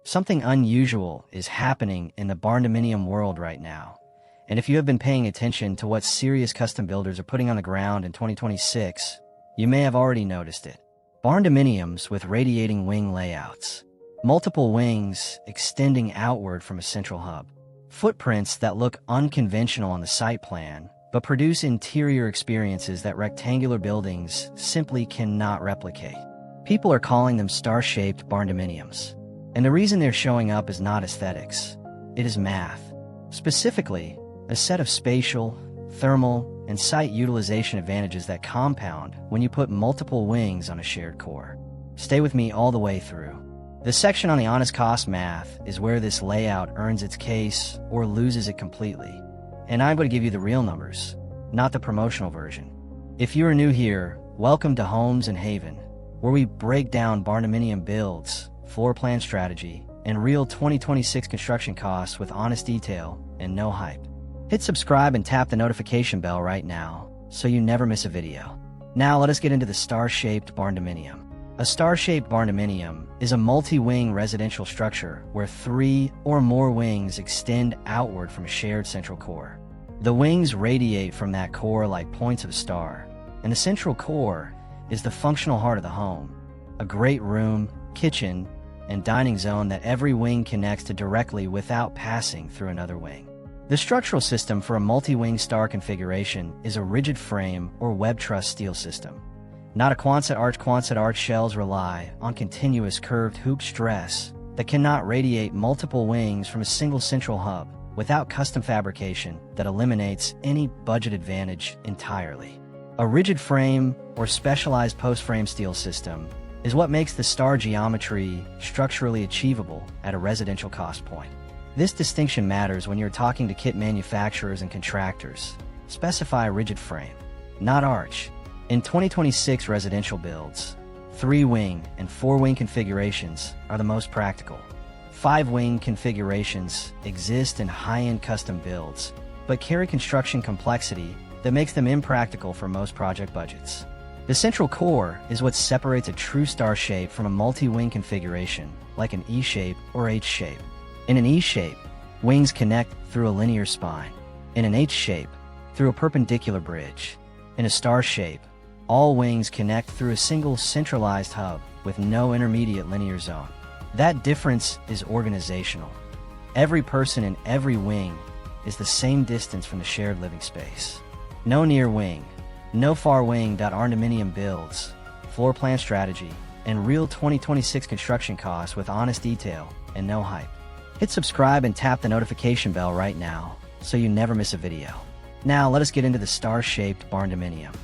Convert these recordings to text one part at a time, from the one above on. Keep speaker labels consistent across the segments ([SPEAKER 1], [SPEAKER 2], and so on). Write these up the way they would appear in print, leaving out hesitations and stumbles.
[SPEAKER 1] Something unusual is happening in the Barndominium world right now. And if you have been paying attention to what serious custom builders are putting on the ground in 2026, you may have already noticed it. Barndominiums with radiating wing layouts. Multiple wings extending outward from a central hub. Footprints that look unconventional on the site plan, but produce interior experiences that rectangular buildings simply cannot replicate. People are calling them star-shaped Barndominiums. And the reason they're showing up is not aesthetics. It is math. Specifically, a set of spatial, thermal, and site utilization advantages that compound when you put multiple wings on a shared core. Stay with me all the way through. The section on the honest cost math is where this layout earns its case or loses it completely. And I'm going to give you the real numbers, not the promotional version. If you are new here, welcome to Homes and Haven, where we break down Barndominium builds, floor plan strategy, and real 2026 construction costs with honest detail and no hype. Hit subscribe and tap the notification bell right now so you never miss a video. Now let us get into the star-shaped Barndominium. A star-shaped Barndominium is a multi-wing residential structure where 3 or more wings extend outward from a shared central core. The wings radiate from that core like points of a star, and the central core is the functional heart of the home, a great room, kitchen, and dining zone that every wing connects to directly without passing through another wing. The structural system for a multi-wing star configuration is a rigid frame or web truss steel system. Not a Quonset arch. Quonset arch shells rely on continuous curved hoop stress that cannot radiate multiple wings from a single central hub without custom fabrication that eliminates any budget advantage entirely. A rigid frame or specialized post-frame steel system is what makes the star geometry structurally achievable at a residential cost point. This distinction matters when you're talking to kit manufacturers and contractors. Specify rigid frame, not arch. In 2026 residential builds, 3-wing and 4-wing configurations are the most practical. 5-wing configurations exist in high-end custom builds, but carry construction complexity that makes them impractical for most project budgets. The central core is what separates a true star shape from a multi-wing configuration, like an E shape or H shape. In an E shape, wings connect through a linear spine. In an H shape, through a perpendicular bridge. In a star shape, all wings connect through a single centralized hub with no intermediate linear zone. That difference is organizational. Every person in every wing is the same distance from the shared living space. No near wing, no far wing. Barndominium builds, floor plan strategy, and real 2026 construction costs with honest detail and no hype. Hit subscribe and tap the notification bell right now so you never miss a video. Now let us get into the star-shaped Barndominium.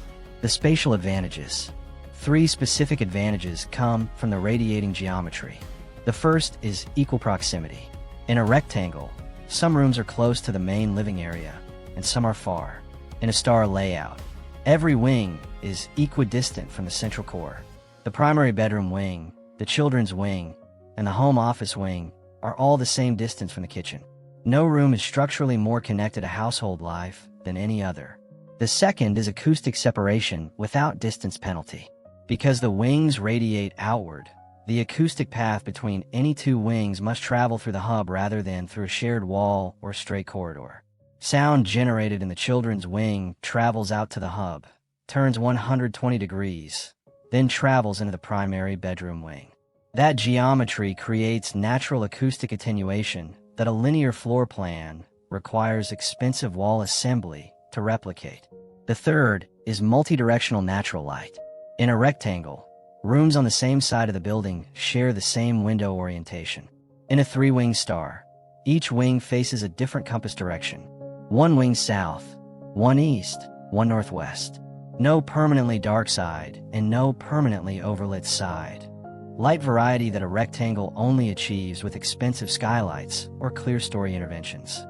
[SPEAKER 1] The spatial advantages. 3 specific advantages come from the radiating geometry. The first is equal proximity. In a rectangle, some rooms are close to the main living area and some are far. In a star layout, every wing is equidistant from the central core. The primary bedroom wing, the children's wing, and the home office wing are all the same distance from the kitchen. No room is structurally more connected to household life than any other. The second is acoustic separation without distance penalty. Because the wings radiate outward, the acoustic path between any 2 wings must travel through the hub rather than through a shared wall or straight corridor. Sound generated in the children's wing travels out to the hub, turns 120 degrees, then travels into the primary bedroom wing. That geometry creates natural acoustic attenuation that a linear floor plan requires expensive wall assembly to replicate. The third is multidirectional natural light. In a rectangle, rooms on the same side of the building share the same window orientation. In a 3-wing star, each wing faces a different compass direction. 1 wing south, 1 east, 1 northwest. No permanently dark side and no permanently overlit side. Light variety that a rectangle only achieves with expensive skylights or clear-story interventions.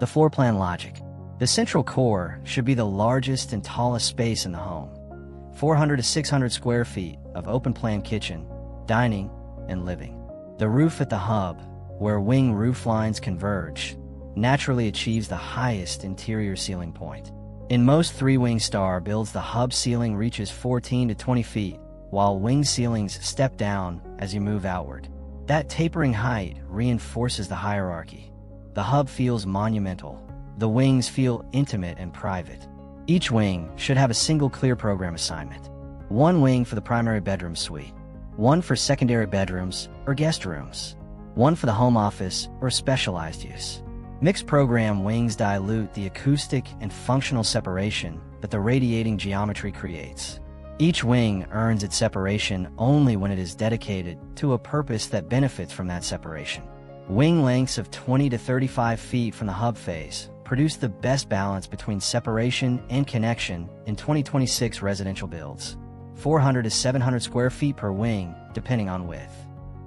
[SPEAKER 1] The floor plan logic. The central core should be the largest and tallest space in the home. 400 to 600 square feet of open-plan kitchen, dining, and living. The roof at the hub, where wing roof lines converge, naturally achieves the highest interior ceiling point. In most 3-wing star builds, the hub ceiling reaches 14 to 20 feet, while wing ceilings step down as you move outward. That tapering height reinforces the hierarchy. The hub feels monumental. The wings feel intimate and private. Each wing should have a single clear program assignment. One wing for the primary bedroom suite, one for secondary bedrooms or guest rooms, one for the home office or specialized use. Mixed program wings dilute the acoustic and functional separation that the radiating geometry creates. Each wing earns its separation only when it is dedicated to a purpose that benefits from that separation. Wing lengths of 20 to 35 feet from the hub face produce the best balance between separation and connection in 2026 residential builds. 400 to 700 square feet per wing, depending on width.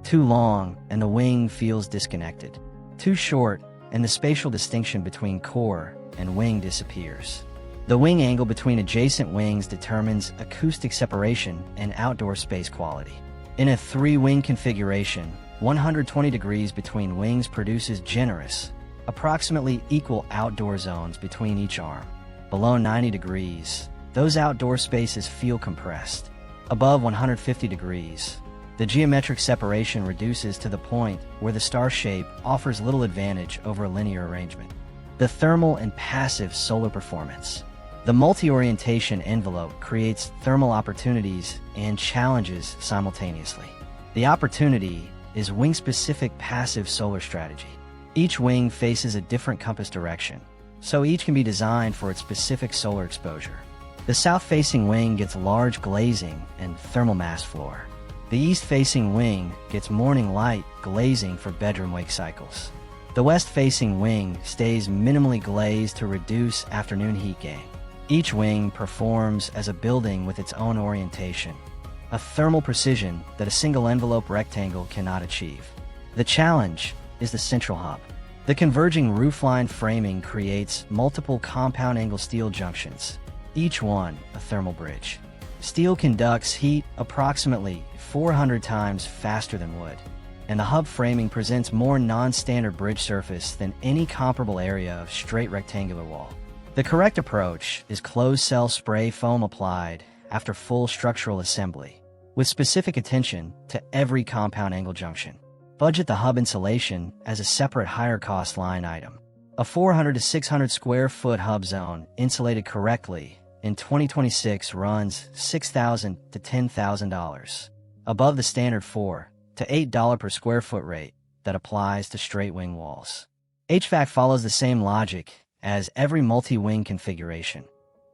[SPEAKER 1] Too long, and the wing feels disconnected. Too short, and the spatial distinction between core and wing disappears. The wing angle between adjacent wings determines acoustic separation and outdoor space quality. In a 3-wing configuration, 120 degrees between wings produces generous, approximately equal outdoor zones between each arm. Below 90 degrees, those outdoor spaces feel compressed. Above 150 degrees, the geometric separation reduces to the point where the star shape offers little advantage over a linear arrangement. The thermal and passive solar performance. The multi-orientation envelope creates thermal opportunities and challenges simultaneously. The opportunity is wing-specific passive solar strategy. Each wing faces a different compass direction, so each can be designed for its specific solar exposure. The south-facing wing gets large glazing and thermal mass floor. The east-facing wing gets morning light glazing for bedroom wake cycles. The west-facing wing stays minimally glazed to reduce afternoon heat gain. Each wing performs as a building with its own orientation, a thermal precision that a single envelope rectangle cannot achieve. The challenge is the central hub. The converging roofline framing creates multiple compound angle steel junctions, each one a thermal bridge. Steel conducts heat approximately 400 times faster than wood, and the hub framing presents more non-standard bridge surface than any comparable area of straight rectangular wall. The correct approach is closed-cell spray foam applied after full structural assembly, with specific attention to every compound angle junction. Budget the hub insulation as a separate higher-cost line item. A 400 to 600 square foot hub zone insulated correctly in 2026 runs $6,000 to $10,000, above the standard $4 to $8 per square foot rate that applies to straight wing walls. HVAC follows the same logic as every multi-wing configuration.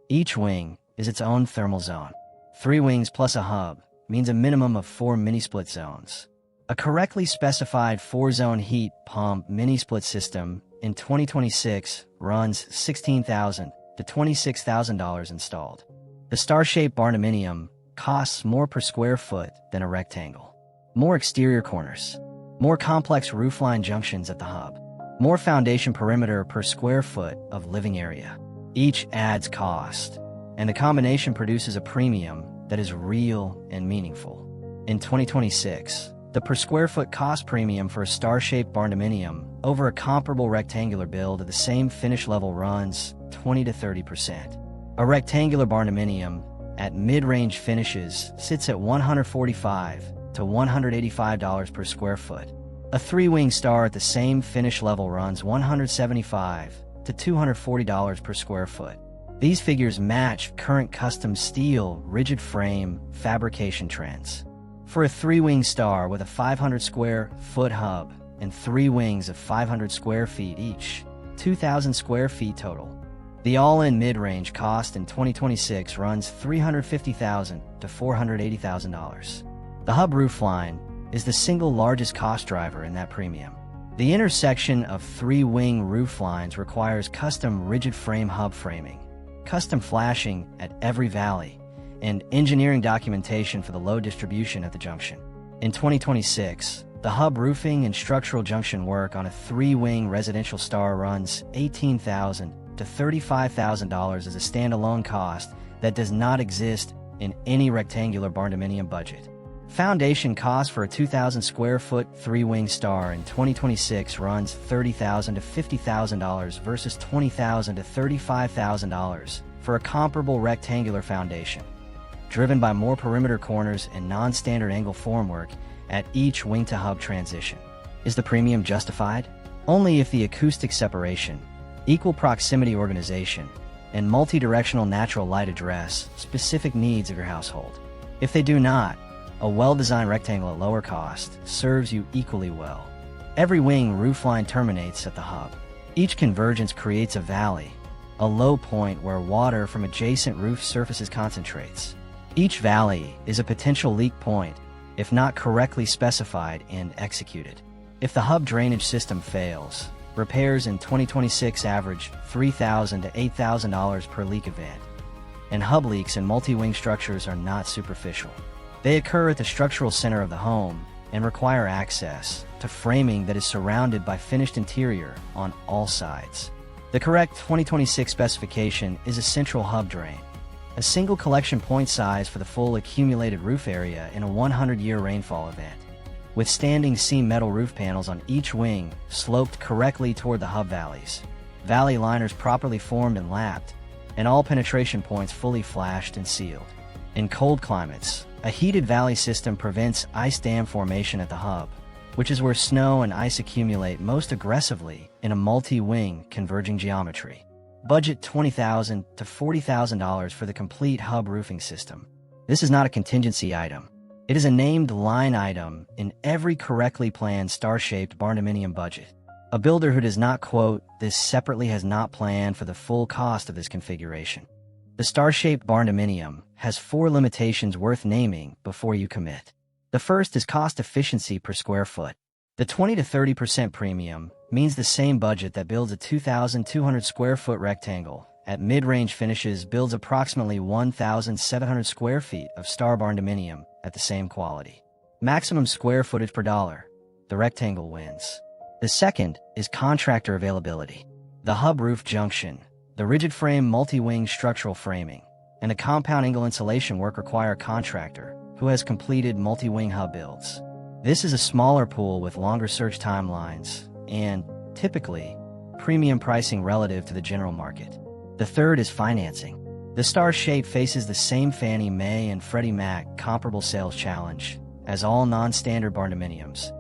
[SPEAKER 1] Each wing is its own thermal zone. 3 wings plus a hub means a minimum of 4 mini-split zones. A correctly specified 4-zone heat pump mini-split system in 2026 runs $16,000 to $26,000 installed. The star-shaped Barndominium costs more per square foot than a rectangle. More exterior corners, more complex roofline junctions at the hub, more foundation perimeter per square foot of living area. Each adds cost, and the combination produces a premium that is real and meaningful. In 2026, the per square foot cost premium for a star-shaped Barndominium over a comparable rectangular build at the same finish level runs 20 to 30%. A rectangular Barndominium at mid-range finishes sits at $145 to $185 per square foot. A 3-wing star at the same finish level runs $175 to $240 per square foot. These figures match current custom steel rigid frame fabrication trends. For a 3-wing star with a 500 square foot hub and 3 wings of 500 square feet each, 2,000 square feet total, the all-in mid-range cost in 2026 runs $350,000 to $480,000. The hub roofline is the single largest cost driver in that premium. The intersection of 3-wing rooflines requires custom rigid frame hub framing, custom flashing at every valley, and engineering documentation for the load distribution at the junction. In 2026, the hub roofing and structural junction work on a 3-wing residential star runs $18,000 to $35,000 as a standalone cost that does not exist in any rectangular Barndominium budget. Foundation cost for a 2,000 square foot 3-wing star in 2026 runs $30,000 to $50,000 versus $20,000 to $35,000 for a comparable rectangular foundation. Driven by more perimeter corners and non-standard angle formwork, at each wing-to-hub transition. Is the premium justified? Only if the acoustic separation, equal proximity organization, and multi-directional natural light address specific needs of your household. If they do not, a well-designed rectangle at lower cost serves you equally well. Every wing roofline terminates at the hub. Each convergence creates a valley, a low point where water from adjacent roof surfaces concentrates. Each valley is a potential leak point if not correctly specified and executed. If the hub drainage system fails, repairs in 2026 average $3,000 to $8,000 per leak event. And hub leaks in multi-wing structures are not superficial. They occur at the structural center of the home and require access to framing that is surrounded by finished interior on all sides. The correct 2026 specification is a central hub drain, a single collection point size for the full accumulated roof area in a 100-year rainfall event, with standing seam metal roof panels on each wing sloped correctly toward the hub valleys, valley liners properly formed and lapped, and all penetration points fully flashed and sealed. In cold climates, a heated valley system prevents ice dam formation at the hub, which is where snow and ice accumulate most aggressively in a multi-wing converging geometry. Budget $20,000 to $40,000 for the complete hub roofing system. This is not a contingency item. It is a named line item in every correctly planned star-shaped Barndominium budget. A builder who does not quote this separately has not planned for the full cost of this configuration. The star-shaped Barndominium has 4 limitations worth naming before you commit. The first is cost efficiency per square foot. The 20 to 30% premium means the same budget that builds a 2,200 square foot rectangle at mid-range finishes builds approximately 1,700 square feet of star Barndominium at the same quality. Maximum square footage per dollar. The rectangle wins. The second is contractor availability. The hub roof junction, the rigid frame multi-wing structural framing, and the compound angle insulation work require a contractor who has completed multi-wing hub builds. This is a smaller pool with longer search timelines and, typically, premium pricing relative to the general market. The third is financing. The star shape faces the same Fannie Mae and Freddie Mac comparable sales challenge as all non-standard Barndominiums,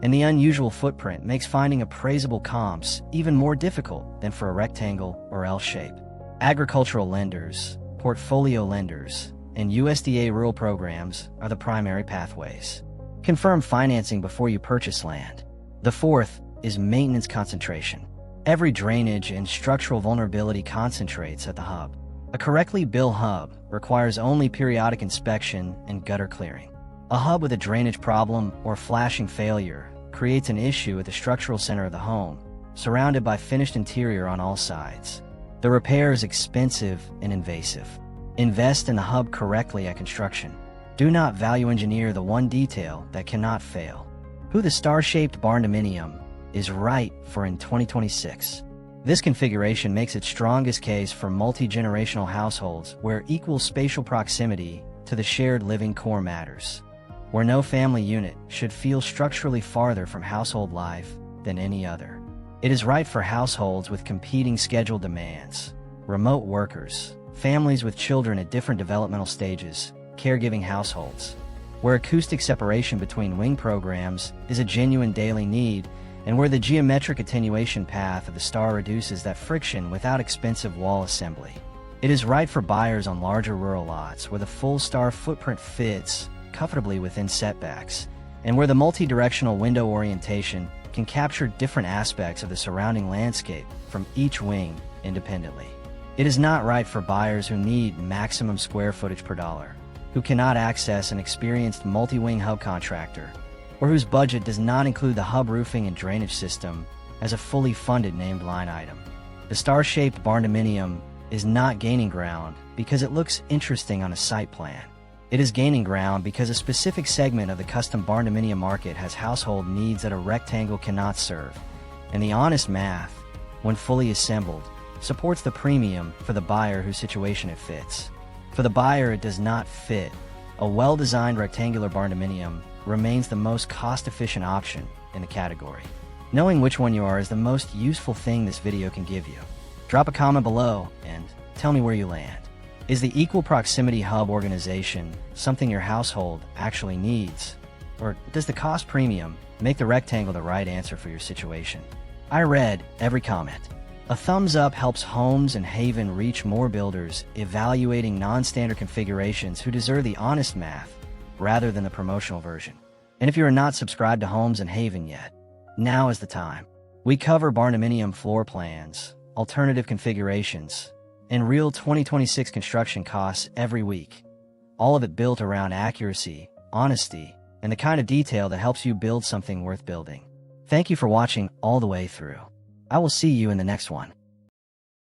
[SPEAKER 1] and the unusual footprint makes finding appraisable comps even more difficult than for a rectangle or L shape. Agricultural lenders, portfolio lenders, and USDA rural programs are the primary pathways. Confirm financing before you purchase land. The fourth is maintenance concentration. Every drainage and structural vulnerability concentrates at the hub. A correctly built hub requires only periodic inspection and gutter clearing. A hub with a drainage problem or flashing failure creates an issue at the structural center of the home, surrounded by finished interior on all sides. The repair is expensive and invasive. Invest in the hub correctly at construction. Do not value engineer the one detail that cannot fail. Who the star-shaped Barndominium is right for in 2026. This configuration makes its strongest case for multi-generational households where equal spatial proximity to the shared living core matters, where no family unit should feel structurally farther from household life than any other. It is right for households with competing schedule demands, remote workers, families with children at different developmental stages, caregiving households, where acoustic separation between wing programs is a genuine daily need, and where the geometric attenuation path of the star reduces that friction without expensive wall assembly. It is right for buyers on larger rural lots where the full star footprint fits comfortably within setbacks, and where the multi-directional window orientation can capture different aspects of the surrounding landscape from each wing independently. It is not right for buyers who need maximum square footage per dollar, who cannot access an experienced multi-wing hub contractor, or whose budget does not include the hub roofing and drainage system as a fully funded named line item. The star-shaped Barndominium is not gaining ground because it looks interesting on a site plan. It is gaining ground because a specific segment of the custom Barndominium market has household needs that a rectangle cannot serve, and the honest math, when fully assembled, supports the premium for the buyer whose situation it fits. For the buyer it does not fit. A well-designed rectangular Barndominium remains the most cost-efficient option in the category. Knowing which one you are is the most useful thing this video can give you. Drop a comment below and tell me where you land. Is the equal proximity hub organization something your household actually needs? Or does the cost premium make the rectangle the right answer for your situation? I read every comment. A thumbs up helps Homes and Haven reach more builders evaluating non-standard configurations who deserve the honest math rather than the promotional version. And if you are not subscribed to Homes and Haven yet, now is the time. We cover Barndominium floor plans, alternative configurations, and real 2026 construction costs every week. All of it built around accuracy, honesty, and the kind of detail that helps you build something worth building. Thank you for watching all the way through. I will see you in the next one.